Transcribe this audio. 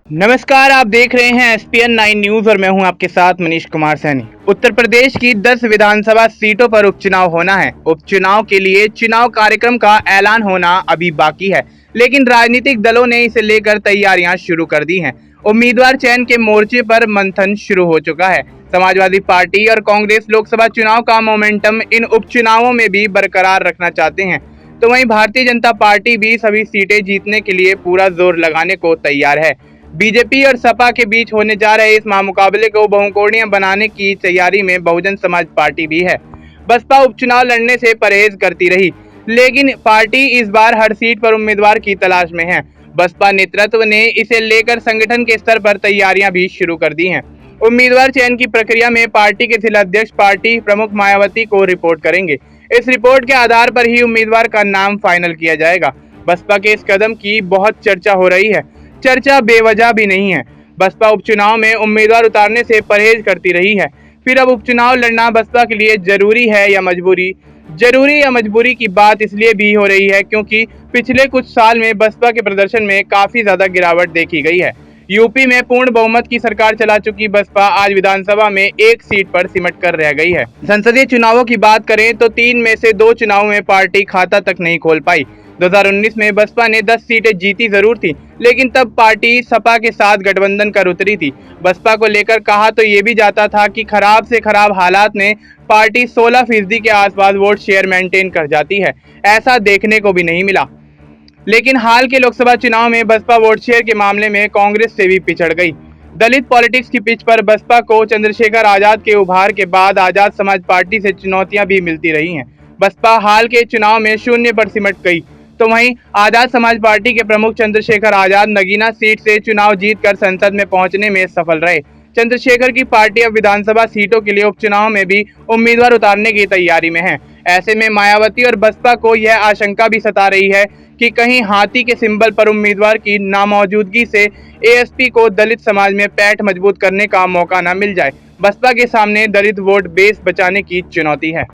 नमस्कार, आप देख रहे हैं एसपीएन 9 न्यूज और मैं हूं आपके साथ मनीष कुमार सैनी। उत्तर प्रदेश की 10 विधानसभा सीटों पर उपचुनाव होना है। उपचुनाव के लिए चुनाव कार्यक्रम का ऐलान होना अभी बाकी है, लेकिन राजनीतिक दलों ने इसे लेकर तैयारियां शुरू कर दी हैं। उम्मीदवार चयन के मोर्चे पर मंथन शुरू हो चुका है। समाजवादी पार्टी और कांग्रेस लोकसभा चुनाव का मोमेंटम इन उपचुनावों में भी बरकरार रखना चाहते हैं, तो वहीं भारतीय जनता पार्टी भी सभी सीटें जीतने के लिए पूरा जोर लगाने को तैयार है। बीजेपी और सपा के बीच होने जा रहे इस महामुकाबले को बहुकोणीय बनाने की तैयारी में बहुजन समाज पार्टी भी है। बसपा उपचुनाव लड़ने से परहेज करती रही, लेकिन पार्टी इस बार हर सीट पर उम्मीदवार की तलाश में है। बसपा नेतृत्व ने इसे लेकर संगठन के स्तर पर तैयारियां भी शुरू कर दी हैं। उम्मीदवार चयन की प्रक्रिया में पार्टी के जिलाध्यक्ष पार्टी प्रमुख मायावती को रिपोर्ट करेंगे। इस रिपोर्ट के आधार पर ही उम्मीदवार का नाम फाइनल किया जाएगा। बसपा के इस कदम की बहुत चर्चा हो रही है। चर्चा बेवजह भी नहीं है। बसपा उपचुनाव में उम्मीदवार उतारने से परहेज करती रही है, फिर अब उपचुनाव लड़ना बसपा के लिए जरूरी है या मजबूरी? जरूरी या मजबूरी की बात इसलिए भी हो रही है क्योंकि पिछले कुछ साल में बसपा के प्रदर्शन में काफी ज्यादा गिरावट देखी गई है। यूपी में पूर्ण बहुमत की सरकार चला चुकी बसपा आज विधानसभा में एक सीट पर सिमट कर रह गई है। संसदीय चुनावों की बात करें तो 3 में से 2 चुनावों में पार्टी खाता तक नहीं खोल पाई। 2019 में बसपा ने 10 सीटें जीती जरूर थी, लेकिन तब पार्टी सपा के साथ गठबंधन कर उतरी थी। बसपा को लेकर कहा तो ये भी जाता था कि खराब से खराब हालात में पार्टी 16% के आसपास वोट शेयर मेंटेन कर जाती है। ऐसा देखने को भी नहीं मिला। लेकिन हाल के लोकसभा चुनाव में बसपा वोट शेयर के मामले में कांग्रेस से भी पिछड़ गई। दलित पॉलिटिक्स की पिच पर बसपा को चंद्रशेखर आजाद के उभार के बाद आजाद समाज पार्टी से चुनौतियां भी मिलती रही हैं। बसपा हाल के चुनाव में 0 पर सिमट गई, तो वहीं आजाद समाज पार्टी के प्रमुख चंद्रशेखर आजाद नगीना सीट से चुनाव जीतकर संसद में पहुंचने में सफल रहे। चंद्रशेखर की पार्टी अब विधानसभा सीटों के लिए उपचुनाव में भी उम्मीदवार उतारने की तैयारी में है। ऐसे में मायावती और बसपा को यह आशंका भी सता रही है कि कहीं हाथी के सिंबल पर उम्मीदवार की नामौजूदगी से एएसपी को दलित समाज में पैठ मजबूत करने का मौका न मिल जाए। बसपा के सामने दलित वोट बेस बचाने की चुनौती है।